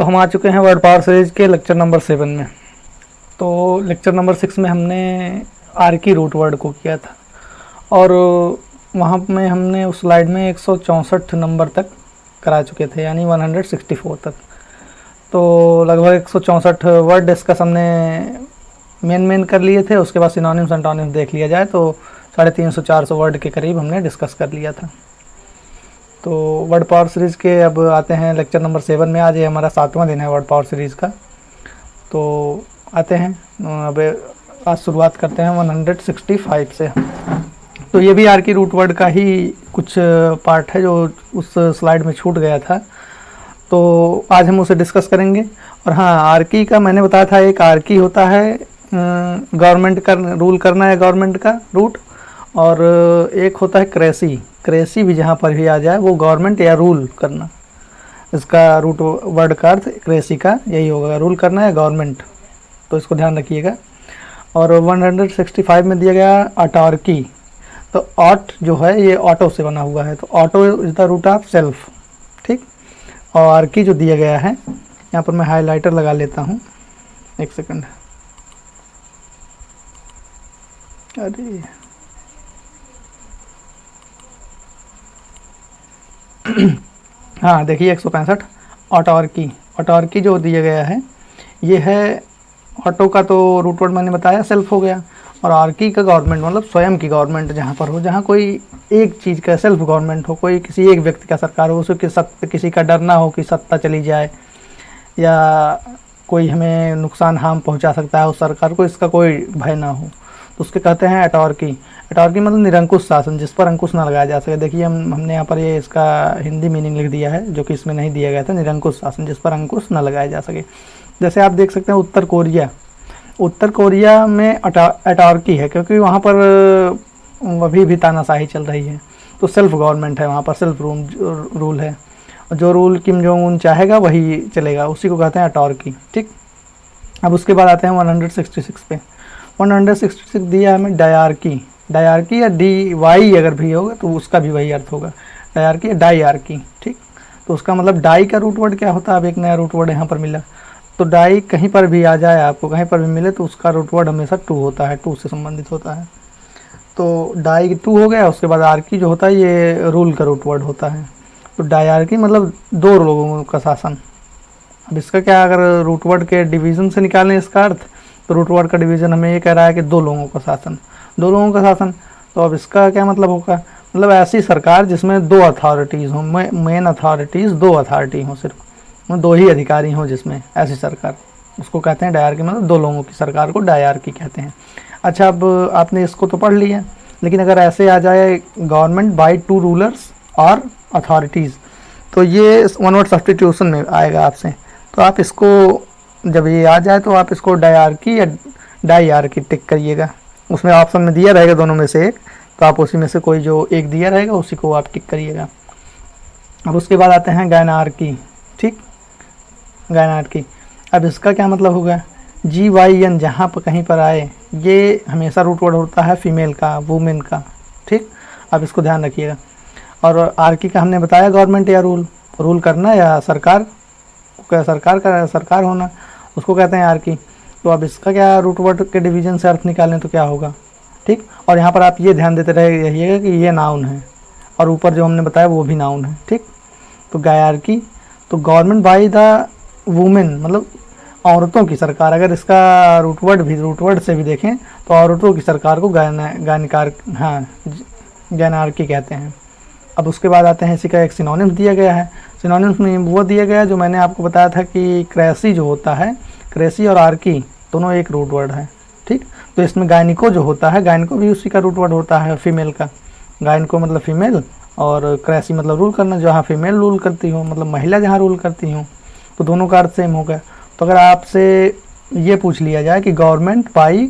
हम आ चुके हैं वर्ड पावर सीरीज के लेक्चर नंबर 7 में। तो लेक्चर नंबर 6 में हमने आर की रूट वर्ड को किया था और वहाँ में हमने उस स्लाइड में 164 नंबर तक करा चुके थे, यानी 164 तक। तो लगभग 164 वर्ड डिस्कस हमने मेन कर लिए थे। उसके बाद सिनोनिम्स एंटोनिम्स देख लिया जाए तो 350-400 वर्ड के करीब हमने डिस्कस कर लिया था। तो वर्ड पावर सीरीज़ के अब आते हैं लेक्चर नंबर 7 में। आज ये हमारा 7वां दिन है वर्ड पावर सीरीज़ का। तो आते हैं अब आज शुरुआत करते हैं 165 से। तो ये भी आर की रूट वर्ड का ही कुछ पार्ट है जो उस स्लाइड में छूट गया था, तो आज हम उसे डिस्कस करेंगे। और हाँ, आर की का मैंने बताया था, एक आर की होता है गवर्नमेंट का रूल करना है, गवर्नमेंट का रूट, और एक होता है क्रेसी। क्रेसी भी जहाँ पर भी आ जाए वो गवर्नमेंट या रूल करना, इसका रूट वर्ड का अर्थ क्रेसी का यही होगा, रूल करना है गवर्नमेंट। तो इसको ध्यान रखिएगा। और 165 में दिया गया अटॉर्की। तो ऑट जो है ये ऑटो से बना हुआ है, तो auto is the root of self, ठीक। और आर्की जो दिया गया है, यहाँ पर मैं हाइलाइटर लगा लेता हूँ, एक सेकंड। अरे हाँ देखिए 165 ऑटोर्की। ऑटोर्की जो दिया गया है ये है, ऑटो का तो रूट वर्ड मैंने बताया सेल्फ हो गया, और आर्की का गवर्नमेंट मतलब स्वयं की गवर्नमेंट जहाँ पर हो, जहाँ कोई एक चीज़ का सेल्फ गवर्नमेंट हो, कोई किसी एक व्यक्ति का सरकार हो, उसके किसी का डर ना हो कि सत्ता चली जाए या कोई हमें नुकसान हार्म पहुँचा सकता है उस सरकार को, इसका कोई भय ना हो, तो उसके कहते हैं अटॉर्की। अटॉर्की मतलब निरंकुश शासन, जिस पर अंकुश ना लगाया जा सके। देखिए हमने यहाँ पर ये इसका हिंदी मीनिंग लिख दिया है जो कि इसमें नहीं दिया गया था, निरंकुश शासन जिस पर अंकुश ना लगाया जा सके। जैसे आप देख सकते हैं उत्तर कोरिया, उत्तर कोरिया में अटॉर्की है क्योंकि वहाँ पर अभी भी तानाशाही चल रही है, तो सेल्फ गवर्नमेंट है, वहाँ पर सेल्फ रूल है, जो रूल किम जोंग उन चाहेगा वही चलेगा, उसी को कहते हैं अटॉर्की, ठीक। अब उसके बाद आते हैं 166 पे। 166 दिया हमें डायआर्की। डायआर्की या डी वाई अगर भी होगा तो उसका भी वही अर्थ होगा, डायआर्की या डाईआर्की, ठीक। तो उसका मतलब डाई का रूट वर्ड क्या होता है, अब एक नया रूट वर्ड यहाँ पर मिला। तो डाई कहीं पर भी आ जाए, आपको कहीं पर भी मिले, तो उसका रूट वर्ड हमेशा टू होता है, टू से संबंधित होता है। तो डाई टू हो गया। उसके बाद आर्की जो होता है ये रूल का रूट वर्ड होता है। तो डायआर्की मतलब दो लोगों का शासन। अब इसका क्या, अगर रूट वर्ड के डिवीज़न से निकालें इसका अर्थ, तो रूट वर्ड का डिवीज़न हमें ये कह रहा है कि दो लोगों का शासन, दो लोगों का शासन। तो अब इसका क्या मतलब होगा, मतलब ऐसी सरकार जिसमें दो अथॉरिटीज़ हों, मेन अथॉरिटीज़ दो अथॉरिटी हों, सिर्फ दो ही अधिकारी हों जिसमें, ऐसी सरकार, उसको कहते हैं डायआर्की। मतलब दो लोगों की सरकार को डायआर्की कहते हैं। अच्छा, अब आपने इसको तो पढ़ लिया, लेकिन अगर ऐसे आ जाए गवर्नमेंट बाय टू रूलर्स और अथॉरिटीज़, तो ये वन वर्ड सब्स्टिट्यूशन में आएगा आपसे। तो आप इसको जब ये आ जाए तो आप इसको डायआर्की या डाईआर्की टिक करिएगा। उसमें ऑप्शन में दिया रहेगा दोनों में से एक, तो आप उसी में से कोई जो एक दिया रहेगा उसी को आप टिक करिएगा। अब उसके बाद आते हैं गायनार्की, ठीक, गायनार्की। अब इसका क्या मतलब होगा, GYN जहाँ पर कहीं पर आए, ये हमेशा रूट वर्ड होता है फीमेल का, वुमेन का, ठीक। अब इसको ध्यान रखिएगा। और आर्की का हमने बताया गवर्नमेंट या रूल करना या सरकार होना, उसको कहते हैं आर्की। तो अब इसका क्या रूट वर्ड के डिवीज़न से अर्थ निकालें तो क्या होगा, ठीक। और यहाँ पर आप ये ध्यान देते रहिएगा कि ये नाउन है और ऊपर जो हमने बताया वो भी नाउन है, ठीक। तो गायआर्की, तो गवर्नमेंट बाय द वुमेन मतलब औरतों की सरकार। अगर इसका रूट वर्ड से भी देखें तो औरतों की सरकार को गायनार्की कहते हैं। अब उसके बाद आते हैं, इसी का एक सिनोनिम्स दिया गया है। सिनोनिम्स में वो दिया गया है जो मैंने आपको बताया था कि क्रेसी जो होता है, क्रेसी और आर्की दोनों एक रूट वर्ड है, ठीक। तो इसमें गायनिको जो होता है, गायनिको भी उसी का रूट वर्ड होता है, फीमेल का। गायनिको मतलब फीमेल और क्रेसी मतलब रूल करना, जहाँ फीमेल रूल करती हो, मतलब महिला जहाँ रूल करती हो, तो दोनों का अर्थ सेम हो गया। तो अगर आपसे ये पूछ लिया जाए कि गवर्नमेंट बाई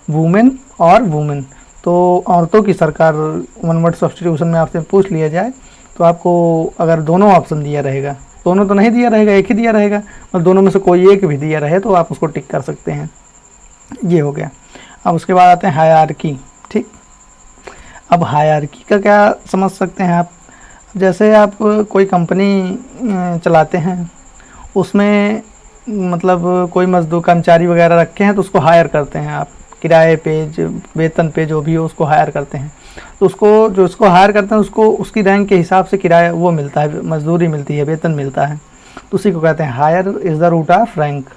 वुमेन और वुमेन, तो औरतों की सरकार वन वर्ड सब्स्टिट्यूशन में आपसे पूछ लिया जाए, तो आपको अगर दोनों ऑप्शन दिया रहेगा, दोनों तो नहीं दिया रहेगा, एक ही दिया रहेगा, और दोनों में से कोई एक भी दिया रहे तो आप उसको टिक कर सकते हैं। ये हो गया। अब उसके बाद आते हैं हायरार्की, ठीक। अब हायरार्की का क्या समझ सकते हैं आप, जैसे आप कोई कंपनी चलाते हैं, उसमें मतलब कोई मजदूर कर्मचारी वगैरह रखे हैं तो उसको हायर करते हैं आप, किराए पे, वेतन पे जो भी हो उसको हायर करते हैं। तो उसको जो उसको हायर करते हैं उसको उसकी रैंक के हिसाब से किराया वो मिलता है, मजदूरी मिलती है, वेतन मिलता है। तो उसी को कहते हैं hier is the root of rank.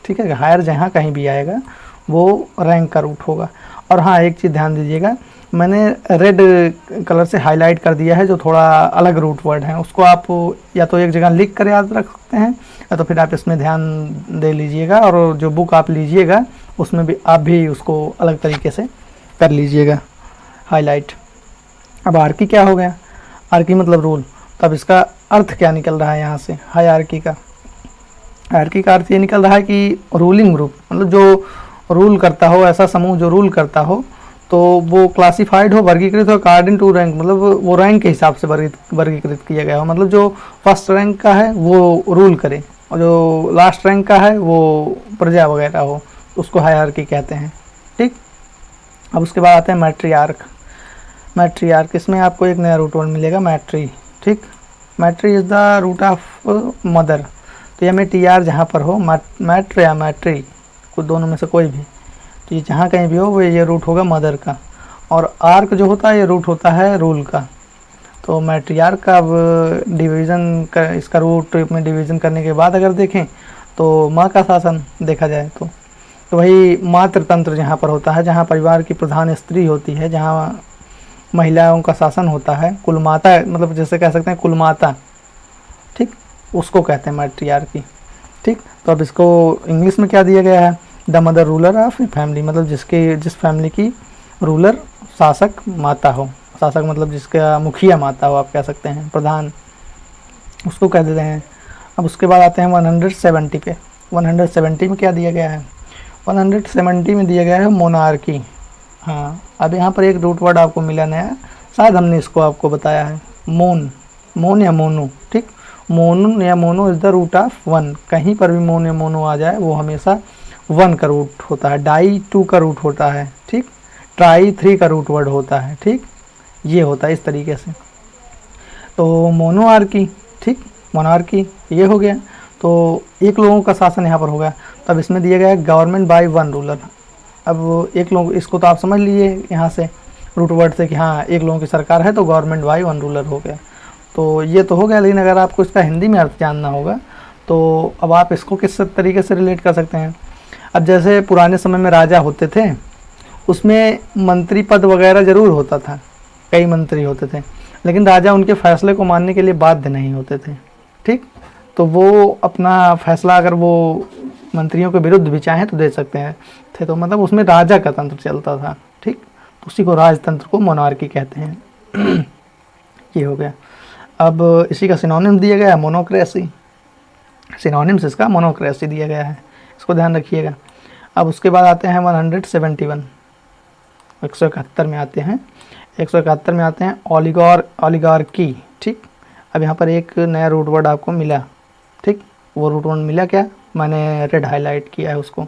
ठीक है, हायर जहाँ कहीं भी आएगा वो रैंक का रूट होगा। और हाँ, एक चीज़ ध्यान दीजिएगा, मैंने रेड कलर से हाईलाइट कर दिया है जो थोड़ा अलग रूट वर्ड है, उसको आप या तो एक जगह लिख कर याद रख सकते हैं या तो फिर आप इसमें ध्यान दे लीजिएगा, और जो बुक आप लीजिएगा उसमें भी आप भी उसको अलग तरीके से कर लीजिएगा हाईलाइट। अब आर्की क्या हो गया? आर्की मतलब रूल। तो अब इसका अर्थ क्या निकल रहा है यहाँ से हायरार्की का? हायरार्की का अर्थ ये निकल रहा है कि रूलिंग ग्रुप, मतलब जो रूल करता हो, ऐसा समूह जो रूल करता हो, तो वो क्लासिफाइड हो, वर्गीकृत हो अकॉर्डिंग टू रैंक, मतलब वो रैंक के हिसाब से वर्गीकृत किया गया हो। मतलब जो फर्स्ट रैंक का है वो रूल करे और जो लास्ट रैंक का है वो प्रजा वगैरह हो, उसको हायरार्की कहते हैं। ठीक, अब उसके बाद आते हैं मैट्रियार्क। मैट्रियार्क, इसमें आपको एक नया रूट वर्ड मिलेगा, मैट्री। ठीक, matri is the root of mother. तो ये में टी आर जहाँ पर हो, मैट्र या मैट्री, कुछ दोनों में से कोई भी, तो ये जहाँ कहीं भी हो वो ये रूट होगा मदर का। और आर्क जो होता है ये रूट होता है रूल का। तो मैट्रियार्क का अब डिवीज़न का, इसका रूट में डिवीज़न करने के बाद अगर देखें तो माँ का शासन देखा जाए तो वही मातृ तंत्र जहाँ पर होता है, जहाँ परिवार की प्रधान स्त्री होती है, जहाँ महिलाओं का शासन होता है, कुलमाता, मतलब जैसे कह सकते हैं कुलमाता। ठीक, उसको कहते हैं मैट्रियार्की। ठीक, तो अब इसको इंग्लिश में क्या दिया गया है? The mother ruler of family, मतलब जिस फैमिली की रूलर शासक माता हो। शासक मतलब जिसका मुखिया माता हो, आप कह सकते हैं प्रधान, उसको कह देते हैं। अब उसके बाद आते हैं 170 पे। 170 में क्या दिया गया है? 170 में दिया गया है मोनार्की। हाँ, अब यहाँ पर एक रूट वर्ड आपको मिला नया, शायद हमने इसको आपको बताया है, मोन। मोन या मोनो। ठीक, मोन या mono is the root of one. कहीं पर भी मोन या मोनो आ जाए वो हमेशा वन का रूट होता है। डाई टू का रूट होता है। ठीक, ट्राई थ्री का रूट वर्ड होता है। ठीक, ये होता है इस तरीके से। तो मोनोआर्की, ठीक, मोनार्की ये हो गया। तो एक लोगों का शासन यहाँ पर हो गया। तो अब इसमें दिया गया है गवर्नमेंट बाय वन रूलर। अब एक लोग, इसको तो आप समझ लीजिए यहाँ से रूट वर्ड से कि हाँ एक लोगों की सरकार है तो गवर्नमेंट बाय वन रूलर हो गया। तो ये तो हो गया, लेकिन अगर आपको इसका हिंदी में अर्थ जानना होगा तो अब आप इसको किस तरीके से रिलेट कर सकते हैं? अब जैसे पुराने समय में राजा होते थे, उसमें मंत्री पद वगैरह ज़रूर होता था, कई मंत्री होते थे, लेकिन राजा उनके फैसले को मानने के लिए बाध्य नहीं होते थे। ठीक, तो वो अपना फैसला अगर वो मंत्रियों के विरुद्ध भी चाहें तो दे सकते हैं थे। तो मतलब उसमें राजा का तंत्र चलता था। ठीक, तो उसी को राजतंत्र को मोनार्की कहते हैं। ये हो गया। अब इसी का सिनोनिम दिया गया है मोनोक्रेसी। सिनोनिम्स इसका मोनोक्रेसी दिया गया है, इसको ध्यान रखिएगा। अब उसके बाद आते हैं 171, 171 में आते हैं। 171 में आते हैं ओलिगार्की। ठीक, अब यहाँ पर एक नया रूट वर्ड आपको मिला। ठीक, वो रूट वर्ड मिला क्या? मैंने रेड हाईलाइट किया है उसको,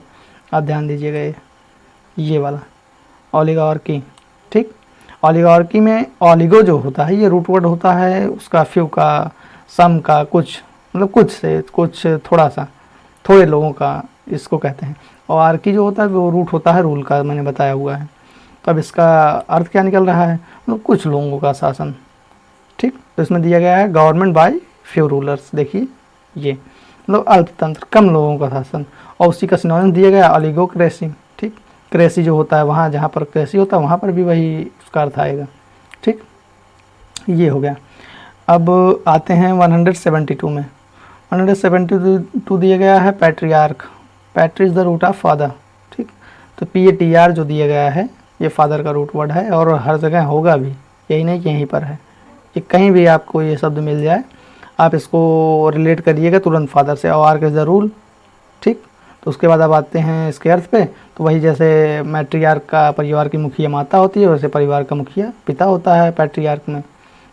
आप ध्यान दीजिएगा, ये वाला ओलिगार्की। ठीक, ओलिगार्की में ओलिगो जो होता है ये रूट वर्ड होता है उसका, फ्यू का, सम का, कुछ, मतलब कुछ से कुछ, थोड़ा सा, थोड़े लोगों का, इसको कहते हैं। और आर्की जो होता है वो रूट होता है रूल का, मैंने बताया हुआ है। तो अब इसका अर्थ क्या निकल रहा है? मतलब कुछ लोगों का शासन। ठीक, तो इसमें दिया गया है गवर्नमेंट बाय फ्यू रूलर्स। देखिए ये मतलब अल्पतंत्र, कम लोगों का शासन। और उसी का सिनोनिम दिया गया ओलिगोक्रेसी। ठीक, क्रेसी जो होता है वहाँ जहाँ पर क्रेसी होता है वहाँ पर भी वही उसका अर्थ आएगा। ठीक, ये हो गया। अब आते हैं 172 में। 172 दिया गया है patriarch. Patri is the root of father. ठीक, तो PATR जो दिया गया है ये फादर का रूट वर्ड है और हर जगह होगा भी, यही नहीं कि यहीं पर है, ये कहीं भी आपको ये शब्द मिल जाए आप इसको रिलेट करिएगा तुरंत फादर से। और आर्क इज़ द रूल। ठीक, तो उसके बाद अब आते हैं इसके अर्थ पे। तो वही जैसे मैट्रियार्क का परिवार की मुखिया माता होती है, वैसे परिवार का मुखिया पिता होता है पैट्रियार्क में,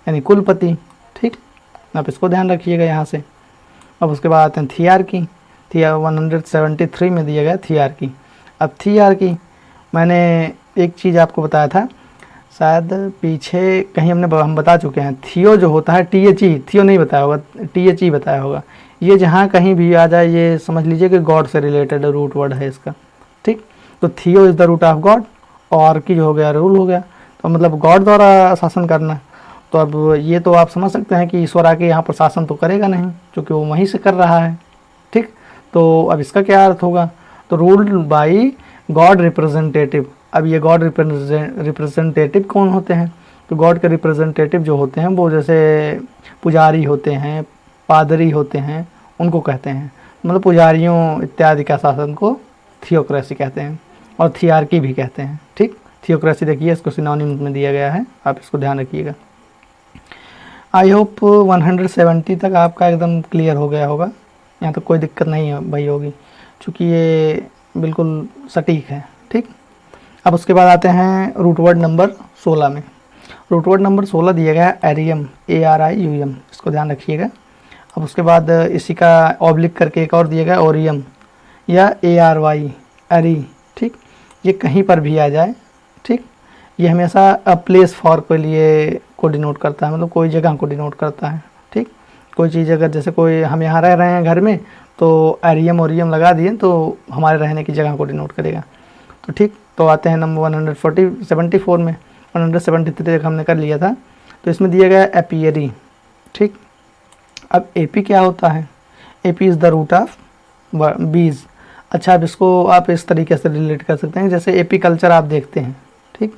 यानी कुलपति। ठीक, आप इसको ध्यान रखिएगा यहाँ से। अब उसके बाद आते हैं थियार्की। 173 में दिया गया थियार्की। अब थियार्की, मैंने एक चीज़ आपको बताया था, शायद पीछे कहीं हम बता चुके हैं। थियो जो होता है THE, थियो नहीं बताया होगा, THE बताया होगा। ये जहाँ कहीं भी आ जाए ये समझ लीजिए कि गॉड से रिलेटेड रूट वर्ड है इसका, ठीक। तो theo is the root of god, और की जो हो गया रूल हो गया, तो मतलब गॉड द्वारा शासन करना। तो अब ये तो आप समझ सकते हैं कि ईश्वर आके यहाँ पर शासन तो करेगा नहीं, क्योंकि वो वहीं से कर रहा है, ठीक। तो अब इसका क्या अर्थ होगा, तो रूल्ड बाई गॉड रिप्रेजेंटेटिव। अब ये गॉड रिप्रेजेंटेटिव कौन होते हैं, तो गॉड के रिप्रेजेंटेटिव जो होते हैं वो जैसे पुजारी होते हैं, पादरी होते हैं, उनको कहते हैं, मतलब पुजारियों इत्यादि का शासन को थियोक्रेसी कहते हैं, और थियार्की भी कहते हैं, ठीक। थियोक्रेसी देखिए इसको सिनोनिम में दिया गया है, आप इसको ध्यान रखिएगा। आई होप 170 तक आपका एकदम क्लियर हो गया होगा, यहाँ तो कोई दिक्कत नहीं है भाई होगी, क्योंकि ये बिल्कुल सटीक है, ठीक। अब उसके बाद आते हैं रूट वर्ड नंबर 16 में। रूट वर्ड नंबर 16 दिया गया है एरियम, ARIUM, इसको ध्यान रखिएगा। अब उसके बाद इसी का ऑब्लिक करके एक और दिया गया ओरियम या ARY, एरी, ठीक। ये कहीं पर भी आ जाए, ठीक। ये हमेशा अ प्लेस फॉर के लिए को डिनोट करता है, मतलब कोई जगह को डिनोट करता है, ठीक। कोई चीज़ अगर जैसे कोई हम यहाँ रह रहे हैं घर में, तो एरियम ओरियम लगा दिए तो हमारे रहने की जगह को डिनोट करेगा, तो ठीक। तो आते हैं नंबर 174 में, 173 तक हमने कर लिया था। तो इसमें दिया गया एपियरी, ठीक। अब एपी क्या होता है, api is the root of bees. अच्छा, अब इसको आप इस तरीके से रिलेट कर सकते हैं, जैसे एपी कल्चर आप देखते हैं, ठीक।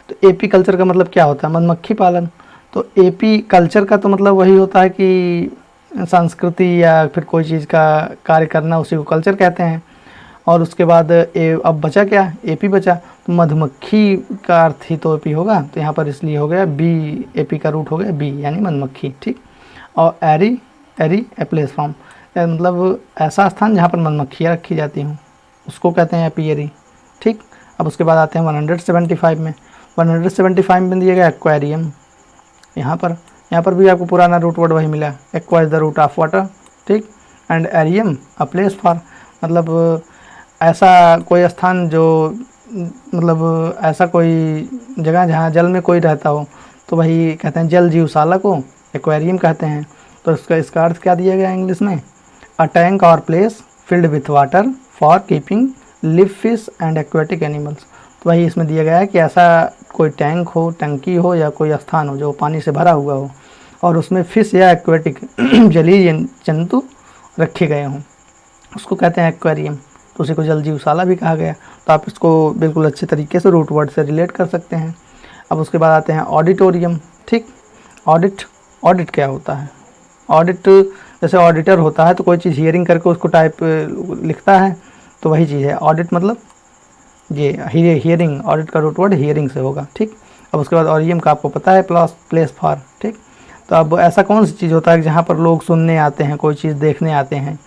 तो एपी कल्चर का मतलब क्या होता है, मधुमक्खी पालन। तो एपी कल्चर का तो मतलब वही होता है कि संस्कृति या फिर कोई चीज़ का कार्य करना, उसी को कल्चर कहते हैं। और उसके बाद अब बचा क्या, एपी बचा, तो मधुमक्खी का अर्थ ही तो एपी होगा, तो यहाँ पर इसलिए हो गया बी, एपी का रूट हो गया बी यानी मधुमक्खी, ठीक। और एरी, एरी ए प्लेस फ्रॉम, मतलब ऐसा स्थान जहाँ पर मधुमक्खियाँ रखी जाती हूँ, उसको कहते हैं एपियरी, ठीक। अब उसके बाद आते हैं 175 में। 175 में दिया गया एक्वेरियम। यहाँ पर भी आपको पुराना रूट वर्ड वही मिला, aqua is the root of water, ठीक। And arium a place for, मतलब ऐसा कोई स्थान जो, मतलब ऐसा कोई जगह जहाँ जल में कोई रहता हो, तो वही कहते हैं जल जीवशाला को एक्वेरियम कहते हैं। तो इसका अर्थ क्या दिया गया इंग्लिश में, अ टैंक और place filled with water for keeping live fish and aquatic animals. तो वही इसमें दिया गया है कि ऐसा कोई टैंक हो, टंकी हो या कोई स्थान हो जो पानी से भरा हुआ हो और उसमें फिश या एक्वेटिक जलीय जंतु रखे गए हों, उसको कहते हैं एक्वेरियम। तो उसी को जल जीवशाला भी कहा गया। तो आप इसको बिल्कुल अच्छे तरीके से रूट वर्ड से रिलेट कर सकते हैं। अब उसके बाद आते हैं ऑडिटोरियम, ठीक। ऑडिट क्या होता है, ऑडिट जैसे ऑडिटर होता है तो कोई चीज़ हियरिंग करके उसको टाइप लिखता है, तो वही चीज़ है ऑडिट, मतलब ये हियरिंग, ऑडिट का रूट वर्ड हियरिंग से होगा, ठीक। अब उसके बाद ऑरियम का आपको पता है प्लेस फॉर, ठीक। तो अब ऐसा कौन सी चीज़ होता है जहाँ पर लोग सुनने आते हैं, कोई चीज़ देखने आते हैं,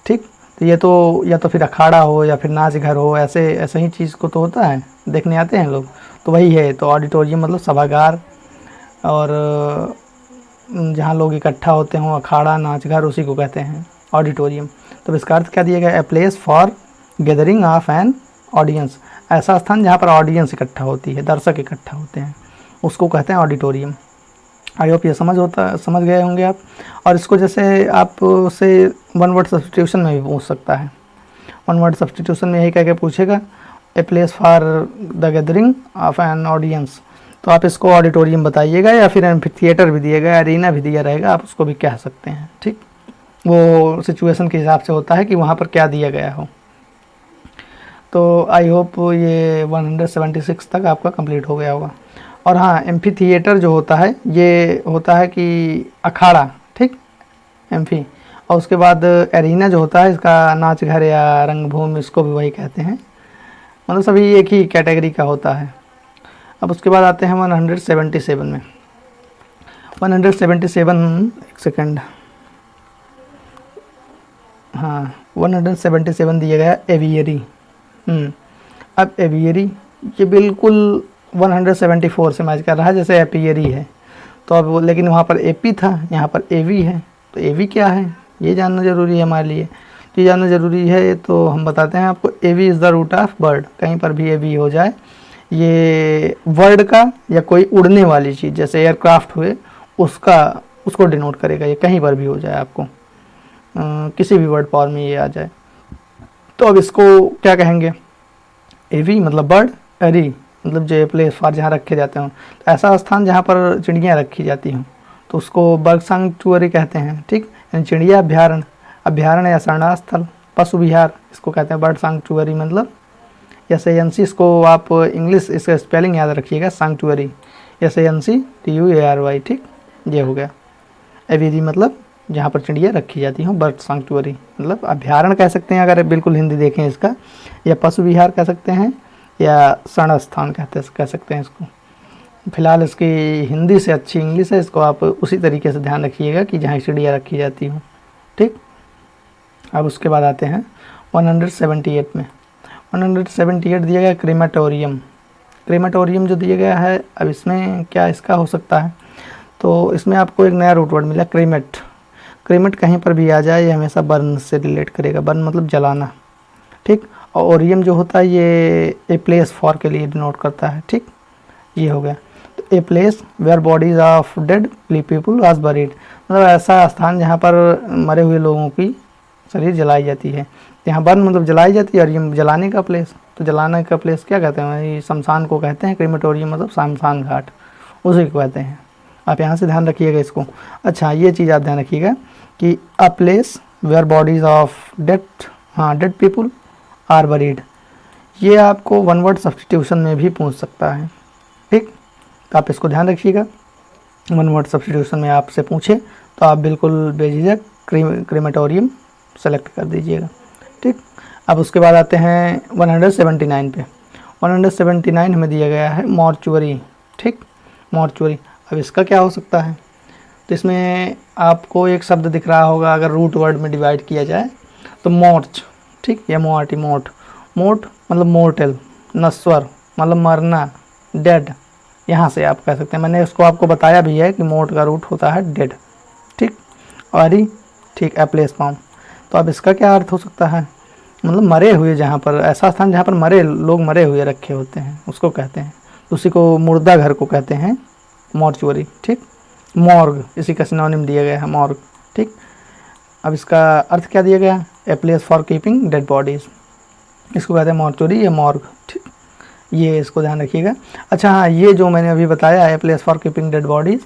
ठीक। तो ये तो या तो फिर अखाड़ा हो या फिर नाच घर हो, ऐसे ही चीज़ को तो होता है, देखने आते हैं लोग, तो वही है। तो ऑडिटोरियम मतलब सभागार, और जहाँ लोग इकट्ठा होते हों, अखाड़ा नाच घर, उसी को कहते हैं ऑडिटोरियम। तो इसका अर्थ क्या दिया गया, ए place for gathering of an audience, ऐसा स्थान जहाँ पर ऑडियंस इकट्ठा होती है, दर्शक इकट्ठा होते हैं, उसको कहते हैं ऑडिटोरियम। आई होप ये समझ गए होंगे आप। और इसको जैसे आप से वन वर्ड सब्स्टिट्यूशन में भी पूछ सकता है। वन वर्ड सब्स्टिट्यूशन में यही कह के पूछेगा, ए place for the gathering of an audience, तो आप इसको ऑडिटोरियम बताइएगा, या फिर थिएटर भी दिएगा, एरीना भी दिया रहेगा, आप उसको भी कह सकते हैं, ठीक। वो सिचुएशन के हिसाब से होता है कि वहाँ पर क्या दिया गया हो। तो आई होप ये 176 तक आपका कंप्लीट हो गया होगा। और हाँ, एम्फी थिएटर जो होता है ये होता है कि अखाड़ा, ठीक, एम्फी। और उसके बाद एरीना जो होता है इसका नाच घर या रंगभूमि, इसको भी वही कहते हैं, मतलब सभी एक ही कैटेगरी का होता है। अब उसके बाद आते हैं 177 में। 177, एक सेकेंड, हाँ 177 दिया गया एवियरी। अब एवियरी ये बिल्कुल 174 से मैच कर रहा है, जैसे एपियरी है। तो अब लेकिन वहाँ पर एपी था, यहाँ पर एवी है, तो एवी क्या है ये जानना ज़रूरी है हमारे लिए। ये जानना ज़रूरी है तो हम बताते हैं आपको, avi is the root of bird. कहीं पर भी एवी हो जाए, ये वर्ड का या कोई उड़ने वाली चीज़ जैसे एयरक्राफ्ट हुए उसको डिनोट करेगा, ये कहीं पर भी हो जाए आपको। किसी भी वर्ड पावर में ये आ जाए। तो अब इसको क्या कहेंगे, एवी मतलब बर्ड, एरी मतलब जो प्लेस फॉर जहाँ रखे जाते हों, तो ऐसा स्थान जहाँ पर चिड़ियाँ रखी जाती हों तो उसको बर्ड सैंक्चुअरी कहते हैं। ठीक, यानी चिड़िया अभ्यारण्य, अभ्यारण्य या शरणार्थ स्थल, पशु विहार इसको कहते हैं बर्ड सैंक्चुअरी मतलब। SANC इसको आप इंग्लिश इसका स्पेलिंग याद रखिएगा, सैंक्चुअरी SANCTUARY। ठीक, ये हो गया। एवीरी मतलब जहाँ पर चिड़िया रखी जाती हों, बर्ड सैंक्चुअरी मतलब अभ्यारण्य कह सकते हैं अगर बिल्कुल हिंदी देखें इसका, या पशु विहार कह सकते हैं, या शरण स्थान कह सकते हैं इसको। फिलहाल इसकी हिंदी से अच्छी इंग्लिश है, इसको आप उसी तरीके से ध्यान रखिएगा कि जहाँ चिड़िया रखी जाती हो। ठीक, अब उसके बाद आते हैं 178 में। 178 दिया गया क्रेमाटोरियम। क्रेमाटोरियम जो दिया गया है, अब इसमें क्या इसका हो सकता है, तो इसमें आपको एक नया रूट वर्ड मिला, क्रेमेट। क्रेमेट कहीं पर भी आ जाए ये हमेशा बर्न से रिलेट करेगा, बर्न मतलब जलाना। ठीक, और ओरियम जो होता है ये ए प्लेस फॉर के लिए डिनोट करता है। ठीक, ये हो गया। तो a place where bodies of dead people was buried मतलब ऐसा स्थान जहाँ पर मरे हुए लोगों की शरीर जलाई जाती है। यहाँ बर्न मतलब जलाई जाती है और ये जलाने का प्लेस, तो जलाने का प्लेस क्या कहते हैं, शमशान को कहते हैं। क्रेमेटोरियम मतलब शमशान घाट, उसी को कहते हैं। आप यहाँ से ध्यान रखिएगा इसको। अच्छा, ये चीज़ आप ध्यान रखिएगा कि a place where bodies of dead people are buried, ये आपको वन वर्ड सब्स्टिट्यूशन में भी पूछ सकता है। ठीक, तो आप इसको ध्यान रखिएगा, वन वर्ड सब्स्टिट्यूशन में आपसे पूछे तो आप बिल्कुल बेझिझक क्रेमेटोरियम सेलेक्ट कर दीजिएगा। ठीक, अब उसके बाद आते हैं 179 पे। 179 हमें दिया गया है मॉर्चुअरी। ठीक, मॉर्चुअरी, अब इसका क्या हो सकता है, तो इसमें आपको एक शब्द दिख रहा होगा, अगर रूट वर्ड में डिवाइड किया जाए तो मोर्च। ठीक, या मोआटी मोट, मोट मतलब मोर्टल, नश्वर मतलब मरना, डेड यहाँ से आप कह सकते हैं। मैंने इसको आपको बताया भी है कि मोट का रूट होता है डेड। ठीक, और ठीक ए प्लेस फॉर्म, तो अब इसका क्या अर्थ हो सकता है, मतलब मरे हुए, जहाँ पर ऐसा स्थान जहाँ पर लोग मरे हुए रखे होते हैं उसको कहते हैं, उसी को मुर्दा घर को कहते हैं मॉर्चुअरी। ठीक, मॉर्ग इसी का सिनोनिम दिया गया है मॉर्ग। ठीक, अब इसका अर्थ क्या दिया गया, ए place for keeping dead bodies, इसको कहते हैं मॉर्चुअरी या मॉर्ग। ठीक, ये इसको ध्यान रखिएगा। अच्छा हाँ, ये जो मैंने अभी बताया ए place for keeping dead bodies,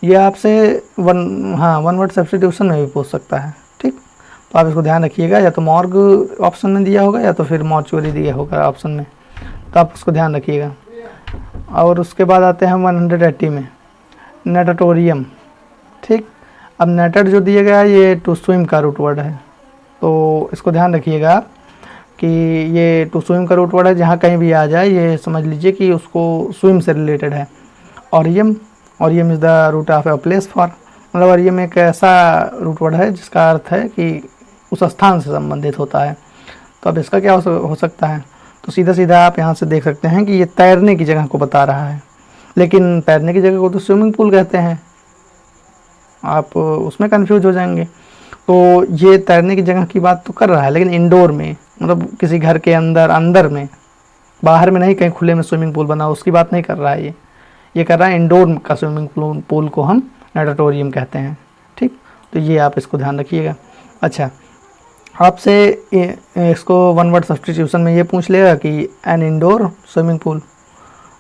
ये आपसे वन वर्ड सब्स्टिट्यूशन में भी पूछ सकता है। ठीक, तो आप इसको ध्यान रखिएगा, या तो मॉर्ग ऑप्शन में दिया होगा या तो फिर मॉर्चुअरी दिया होगा ऑप्शन में, तो आप उसको ध्यान रखिएगा। और उसके बाद आते हैं 180 में, नेटाटोरियम। ठीक, अब नेटर जो दिया गया है ये टू स्विम का रूट वर्ड है, तो इसको ध्यान रखिएगा आप कि ये टू स्विम का रूट वर्ड है, जहाँ कहीं भी आ जाए ये समझ लीजिए कि उसको स्विम से रिलेटेड है। Orium, orium is the root of a place for, मतलब ओरियम एक ऐसा रूट वर्ड है जिसका अर्थ है कि उस स्थान से संबंधित होता है। तो अब इसका क्या हो सकता है, तो सीधा सीधा आप यहाँ से देख सकते हैं कि ये तैरने की जगह को बता रहा है, लेकिन तैरने की जगह को तो स्विमिंग पूल कहते हैं, आप उसमें कंफ्यूज हो जाएंगे। तो ये तैरने की जगह की बात तो कर रहा है, लेकिन इंडोर में मतलब किसी घर के अंदर में, बाहर में नहीं, कहीं खुले में स्विमिंग पूल बना उसकी बात नहीं कर रहा है ये कर रहा है इंडोर का स्विमिंग पूल को हम नेटाटोरियम कहते हैं। ठीक, तो ये आप इसको ध्यान रखिएगा। अच्छा, आपसे इसको वन वर्ड सब्स्टिट्यूशन में ये पूछ लेगा कि एन इंडोर स्विमिंग पूल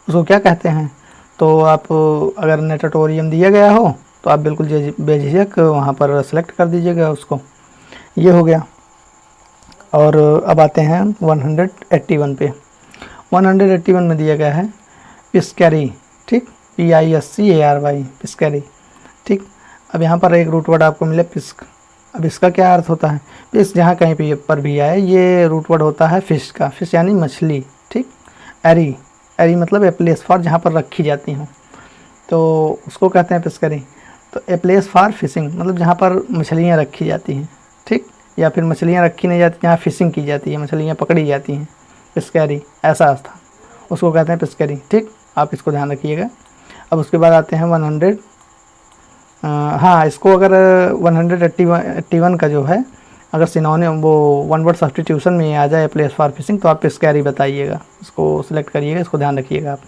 उसको क्या कहते हैं, तो आप अगर नेटाटोरियम दिया गया हो तो आप बिल्कुल बेझिझक वहाँ पर सेलेक्ट कर दीजिएगा उसको। ये हो गया। और अब आते हैं 181 पे। 181 में दिया गया है पिस्कैरी। ठीक, PISCARY, पिस्कैरी। ठीक, अब यहाँ पर एक रूट वर्ड आपको मिले पिस्क। अब इसका क्या अर्थ होता है, पिस्क जहाँ कहीं पर भी आए ये रूट वर्ड होता है फिश का, फिश यानी मछली। ठीक, एरी, एरी मतलब ए प्लेस फॉर जहाँ पर रखी जाती हूँ, तो उसको कहते हैं पिस्करी। तो ए प्लेस फॉर फिशिंग मतलब जहाँ पर मछलियाँ रखी जाती हैं। ठीक, या फिर मछलियाँ रखी नहीं जाती, जहाँ फिशिंग की जाती है, मछलियाँ पकड़ी जाती हैं, पिस्कैरी ऐसा स्थान उसको कहते हैं पिस्कैरी। ठीक, आप इसको ध्यान रखिएगा। अब उसके बाद आते हैं 100, हाँ इसको अगर 181 का जो है अगर सिनोनिम वो वन वर्ड सब्स्टिट्यूशन में आ जाए प्लेस फॉर फिशिंग तो आप पिस्कैरी बताइएगा, इसको सिलेक्ट करिएगा, इसको ध्यान रखिएगा आप।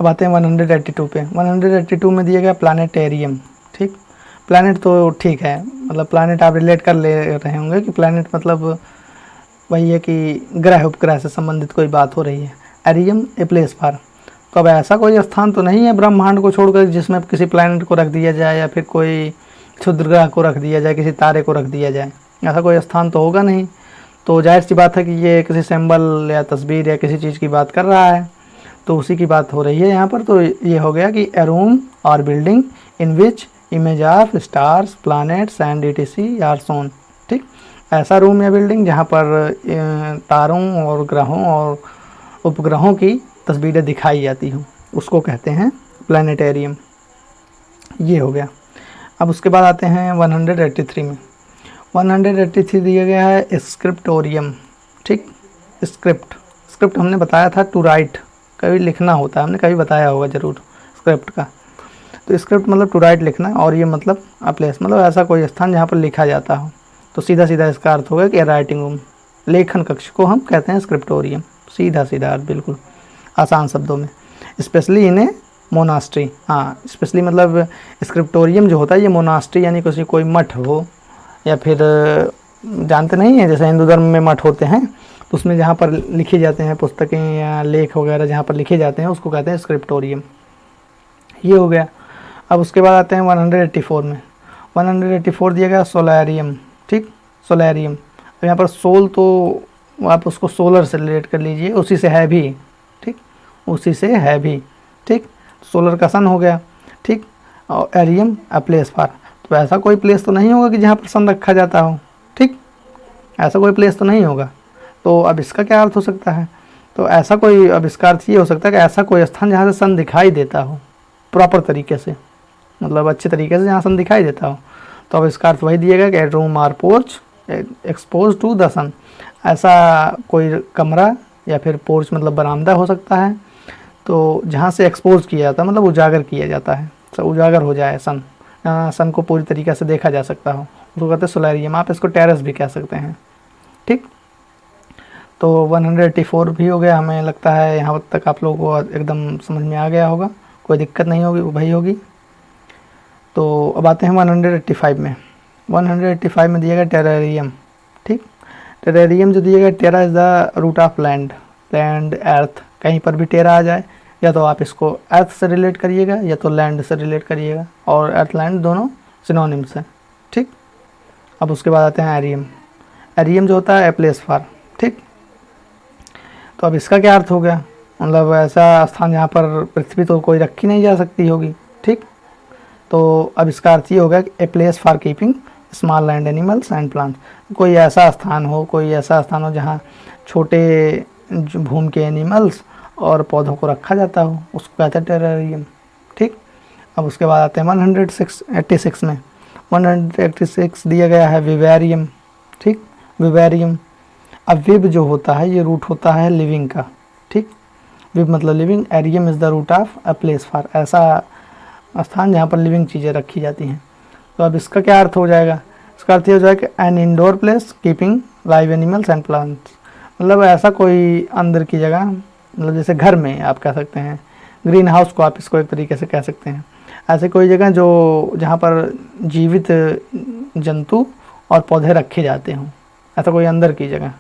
अब आते हैं 182 पे। 182 में दिया गया प्लानिटेरियम। ठीक, प्लानिट तो ठीक है, मतलब प्लानट आप रिलेट कर ले रहे होंगे कि प्लानट मतलब वही है कि ग्रह उपग्रह से संबंधित कोई बात हो रही है। एरियम ए प्लेस फॉर, तो अब ऐसा कोई स्थान तो नहीं है ब्रह्मांड को छोड़कर जिसमें किसी प्लैनेट को रख दिया जाए या फिर कोई क्षुद्र ग्रह को रख दिया जाए, किसी तारे को रख दिया जाए, ऐसा कोई स्थान तो होगा नहीं। तो जाहिर सी बात है कि ये किसी सिंबल या तस्वीर या किसी चीज़ की बात कर रहा है, तो उसी की बात हो रही है यहाँ पर। तो ये हो गया कि ए रूम और building in which image of stars planets and ETC are shown. ठीक, ऐसा रूम या बिल्डिंग जहाँ पर तारों और ग्रहों और उपग्रहों की तस्वीरें दिखाई जाती हूँ, उसको कहते हैं प्लानिटेरियम। ये हो गया। अब उसके बाद आते हैं 183 में। 183 दिया गया है स्क्रिप्टोरियम। ठीक, स्क्रिप्ट हमने बताया था टू राइट, कभी लिखना होता है, हमने कभी बताया होगा ज़रूर स्क्रिप्ट का। तो स्क्रिप्ट मतलब टू राइट लिखना, और ये मतलब अ प्लेस मतलब ऐसा कोई स्थान जहाँ पर लिखा जाता हो। तो सीधा सीधा इसका अर्थ होगा कि राइटिंग रूम, लेखन कक्ष को हम कहते हैं स्क्रिप्टोरियम। सीधा सीधा अर्थ, बिल्कुल आसान शब्दों में। स्पेशली इन्हें मोनास्ट्री, हाँ स्पेशली मतलब स्क्रिप्टोरियम जो होता है ये मोनास्ट्री यानी कोई मठ हो, या फिर जानते नहीं है जैसे हिंदू धर्म में मठ होते हैं, तो उसमें जहाँ पर लिखी जाते हैं पुस्तकें या लेख वगैरह जहाँ पर लिखे जाते हैं उसको कहते हैं स्क्रिप्टोरियम। ये हो गया। अब उसके बाद आते हैं 184 में। 184 दिया गया सोलैरियम। ठीक, सोलैरियम। अब यहाँ पर सोल तो आप उसको सोलर से रिलेट कर लीजिए, उसी से है भी। ठीक, उसी से है भी। ठीक, सोलर का सन हो गया। ठीक, और एरियम अ प्लेस फॉर, तो ऐसा कोई प्लेस तो नहीं होगा कि जहाँ पर सन रखा जाता हो। ठीक, ऐसा कोई प्लेस तो नहीं होगा। तो अब इसका क्या अर्थ हो सकता है? तो ऐसा कोई, अब इसका अर्थ ये हो सकता है कि ऐसा कोई स्थान जहाँ से सन दिखाई देता हो प्रॉपर तरीके से, मतलब अच्छे तरीके से जहाँ सन दिखाई देता हो। तो अब इसका अर्थ वही दिएगा कि room or porch expose to the sun, ऐसा कोई कमरा या फिर पोर्च मतलब बरामदा हो सकता है, तो जहाँ से एक्सपोज किया जाता है मतलब उजागर किया जाता है, तो उजागर हो जाए सन, सन को पूरी तरीके से देखा जा सकता हो, उसको कहते हैं सोलैरियम। आप इसको टेरेस भी कह सकते हैं। ठीक, तो 184 भी हो गया। हमें लगता है यहाँ तक आप लोगों को एकदम समझ में आ गया होगा, कोई दिक्कत नहीं होगी भाई होगी। तो अब आते हैं 185 में। 185 में दिया गया टेरेरियम। ठीक, टेरेरियम जो दिया गया, terra is the root of land, land earth, कहीं पर भी टेरा आ जाए या तो आप इसको अर्थ से रिलेट करिएगा या तो लैंड से रिलेट करिएगा, और अर्थ लैंड दोनों सिनोनिम्स हैं। ठीक, अब उसके बाद आते हैं एरियम। एरियम जो होता है ए प्लेस फॉर। ठीक, तो अब इसका क्या अर्थ हो गया? मतलब ऐसा स्थान जहाँ पर पृथ्वी तो कोई रखी नहीं जा सकती होगी। ठीक, तो अब इसका अर्थ ये होगा कि ए place for keeping small land animals and plants, कोई ऐसा स्थान हो जहाँ छोटे भूमि के एनिमल्स और पौधों को रखा जाता हो, उसको कहते हैं टेरेरियम। ठीक, अब उसके बाद आते हैं 186 में। 186 दिया गया है विवेरियम। ठीक, विवेरियम। अब विव जो होता है ये रूट होता है लिविंग का। ठीक, विव मतलब living, arium is the root of a place for, ऐसा स्थान जहाँ पर लिविंग चीज़ें रखी जाती हैं। तो अब इसका क्या अर्थ हो जाएगा? इसका अर्थ ये हो जाएगा an indoor place keeping live animals and plants, मतलब ऐसा कोई अंदर की जगह, मतलब जैसे घर में आप कह सकते हैं, ग्रीन हाउस को आप इसको एक तरीके से कह सकते हैं, ऐसे कोई जगह जो जहाँ पर जीवित जंतु और पौधे रखे जाते हों, ऐसा कोई अंदर की जगह,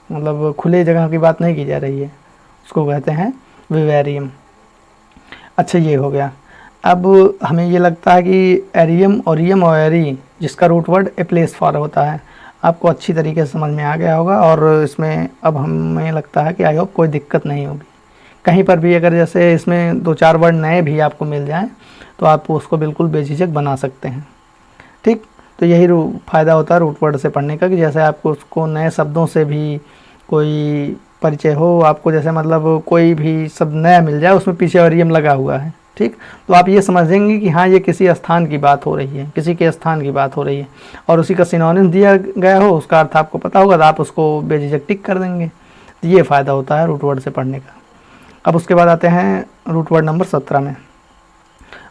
मतलब खुले जगह की बात नहीं की जा रही है, उसको कहते हैं विवेरियम। अच्छा, ये हो गया। अब हमें ये लगता है कि एरियम, ओरियम और एरी जिसका root word a place for होता है, आपको अच्छी तरीके से समझ में आ गया होगा, और इसमें अब हमें लगता है कि आई होप कोई दिक्कत नहीं होगी। कहीं पर भी अगर जैसे इसमें 2-4 वर्ड नए भी आपको मिल जाएं तो आप उसको बिल्कुल बेझिझक बना सकते हैं। ठीक, तो यही फ़ायदा होता है रूट वर्ड से पढ़ने का, कि जैसे आपको उसको नए शब्दों से भी कोई परिचय हो, आपको जैसे मतलब कोई भी शब्द नया मिल जाए उसमें पीछे ओरियम लगा हुआ है। ठीक, तो आप ये समझेंगे कि हाँ ये किसी स्थान की बात हो रही है, किसी के स्थान की बात हो रही है, और उसी का सिनोनिम दिया गया हो, उसका अर्थ आपको पता होगा तो आप उसको बेझिझक टिक कर देंगे। तो ये फ़ायदा होता है रूट वर्ड से पढ़ने का। अब उसके बाद आते हैं रूट वर्ड नंबर 17 में।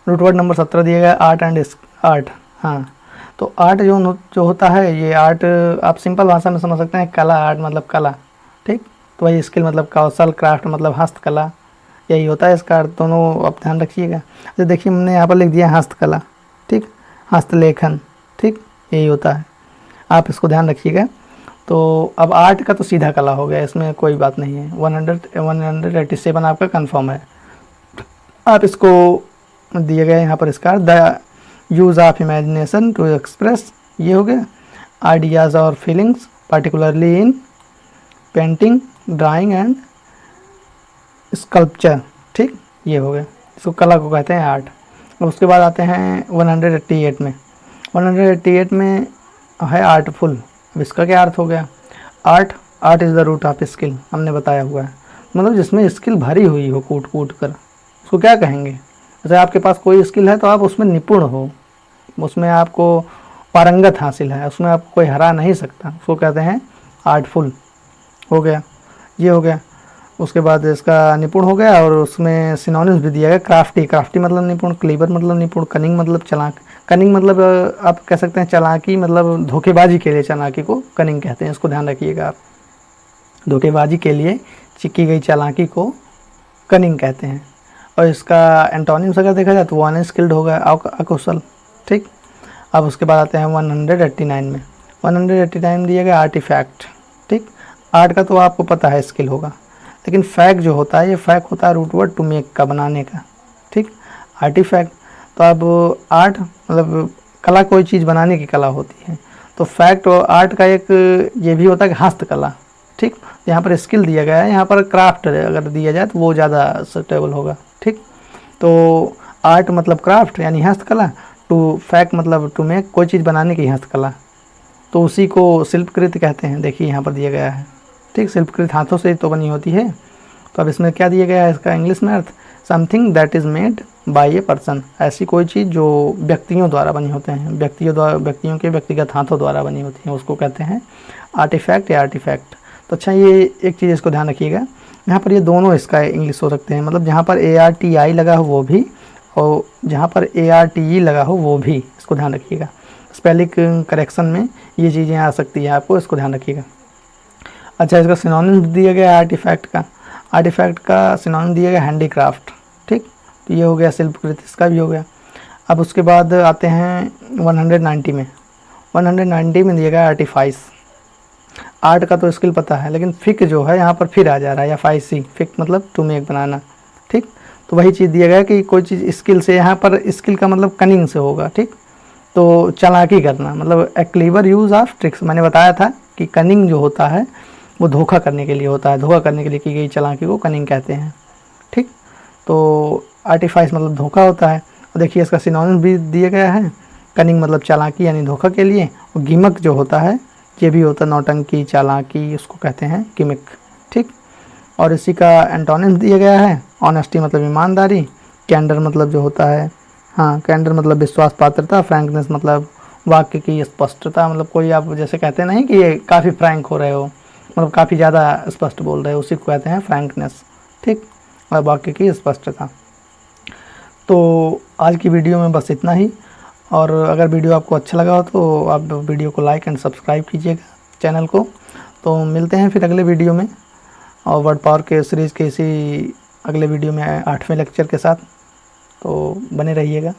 रूट वर्ड नंबर 17 दिया गया आर्ट एंड आर्ट। हाँ, तो आर्ट जो होता है, ये आर्ट आप सिंपल भाषा में समझ सकते हैं, कला, आर्ट मतलब कला। ठीक, तो वही स्किल मतलब कौशल, क्राफ्ट मतलब हस्तकला, यही होता है इसका अर्थ। दोनों आप ध्यान रखिएगा। तो देखिए हमने यहाँ पर लिख दिया हस्तकला। ठीक, हस्तलेखन। ठीक, यही होता है, आप इसको ध्यान रखिएगा। तो अब आर्ट का तो सीधा कला हो गया, इसमें कोई बात नहीं है। 187 आपका कंफर्म है। आप इसको दिए गए यहाँ पर इसका the use of imagination to express, ये हो गया। आइडियाज़ और feelings particularly in painting, drawing and sculpture, ठीक, ये हो गया। इसको कला को कहते हैं आर्ट। और उसके बाद आते हैं 188 में। 188 में है आर्टफुल। अब इसका क्या अर्थ हो गया? Art is the root of skill, हमने बताया हुआ है, मतलब जिसमें स्किल भरी हुई हो कूट कूट कर, उसको क्या कहेंगे? जैसे आपके पास कोई स्किल है तो आप उसमें निपुण हो, उसमें आपको पारंगत हासिल है, उसमें आपको कोई हरा नहीं सकता, उसको कहते हैं आर्टफुल। हो गया, ये हो गया। उसके बाद इसका निपुण हो गया, और उसमें सिनोनिम्स भी दिया गया। क्राफ्टी मतलब निपुण, क्लीवर मतलब निपुण, कनिंग मतलब चालाक। कनिंग मतलब आप कह सकते हैं चालाकी, मतलब धोखेबाजी के लिए चालाकी को कनिंग कहते हैं, इसको ध्यान रखिएगा आप। धोखेबाजी के लिए की गई चालाकी को कनिंग कहते हैं। और इसका एंटोनिम्स अगर देखा जाए तो वो अनस्किल्ड होगा, अकुशल, ठीक। अब उसके बाद आते हैं 189 में। 189 दिया गया आर्टिफैक्ट, ठीक। आर्ट का तो आपको पता है स्किल होगा, लेकिन फैक्ट जो होता है, ये फैक्ट होता है रूट वर्ड टू मेक का, बनाने का, ठीक। आर्टिफैक्ट तो अब आर्ट मतलब कला, कोई चीज़ बनाने की कला होती है। तो फैक्ट और आर्ट का एक ये भी होता है कि हस्तकला, ठीक। यहाँ पर स्किल दिया गया है, यहाँ पर क्राफ्ट अगर दिया जाए तो वो ज़्यादा सूटेबल होगा, ठीक। तो आर्ट मतलब क्राफ्ट यानी हस्तकला, टू फैक्ट मतलब टू मेक, कोई चीज़ बनाने की हस्तकला, तो उसी को शिल्पकृत कहते हैं। देखिए यहाँ पर दिया गया है, ठीक। शिल्पकृत हाथों से तो बनी होती है। तो अब इसमें क्या दिया गया है, इसका इंग्लिश में अर्थ, something that is made by a person, ऐसी कोई चीज़ जो व्यक्तियों द्वारा बनी होते हैं, व्यक्तियों के व्यक्तिगत हाथों द्वारा बनी होती हैं, उसको कहते हैं आर्टिफैक्ट या आर्टिफैक्ट। तो अच्छा, ये एक चीज़ इसको ध्यान रखिएगा, यहाँ पर ये दोनों इसका इंग्लिश हो सकते हैं, मतलब जहाँ पर ARTI लगा हो वो भी, और जहाँ पर ARTE लगा हो वो भी, इसको ध्यान रखिएगा। स्पेलिंग करेक्शन में ये चीज़ें आ सकती है आपको, इसको ध्यान रखिएगा। अच्छा, इसका सिनोनिम दिया गया आर्टिफैक्ट का सिनोनिम दिया गया हैंडीक्राफ्ट, ठीक। तो ये हो गया शिल्पकृत, इसका भी हो गया। अब उसके बाद आते हैं 190 में। 190 में दिया गया आर्टिफाइस। आर्ट का तो स्किल पता है, लेकिन फिक जो है यहाँ पर फिर आ जा रहा है, या फाइसी, फिक मतलब टू मेक, बनाना, ठीक। तो वही चीज़ दिया गया कि कोई चीज़ स्किल से, यहाँ पर स्किल का मतलब कनिंग से होगा, ठीक। तो चालाकी करना मतलब ए क्लीवर यूज़ ऑफ ट्रिक्स, मैंने बताया था कि कनिंग जो होता है वो धोखा करने के लिए होता है, धोखा करने के लिए की गई चालाकी को कनिंग कहते हैं, ठीक। तो आर्टिफाइस मतलब धोखा होता है। और देखिए इसका सिनोनिम भी दिया गया है, कनिंग मतलब चालाकी यानी धोखा के लिए, और गिमक जो होता है ये भी होता है नौटंकी, चालाकी, उसको कहते हैं गिमिक, ठीक। और इसी का एंटोनिम्स दिया गया है, ऑनेस्टी मतलब ईमानदारी, कैंडर मतलब जो होता है, हाँ, कैंडर मतलब विश्वास पात्रता, फ्रैंकनेस मतलब वाक्य की स्पष्टता, मतलब कोई आप जैसे कहते नहीं कि ये काफ़ी फ्रैंक हो रहे हो, मतलब काफ़ी ज़्यादा स्पष्ट बोल रहे हो, उसी को कहते हैं फ्रैंकनेस, ठीक। और वाक्य की स्पष्टता। तो आज की वीडियो में बस इतना ही, और अगर वीडियो आपको अच्छा लगा हो तो आप वीडियो को लाइक एंड सब्सक्राइब कीजिएगा चैनल को। तो मिलते हैं फिर अगले वीडियो में, और वर्ड पावर के सीरीज़ के इसी अगले वीडियो में 8वें लेक्चर के साथ, तो बने रहिएगा।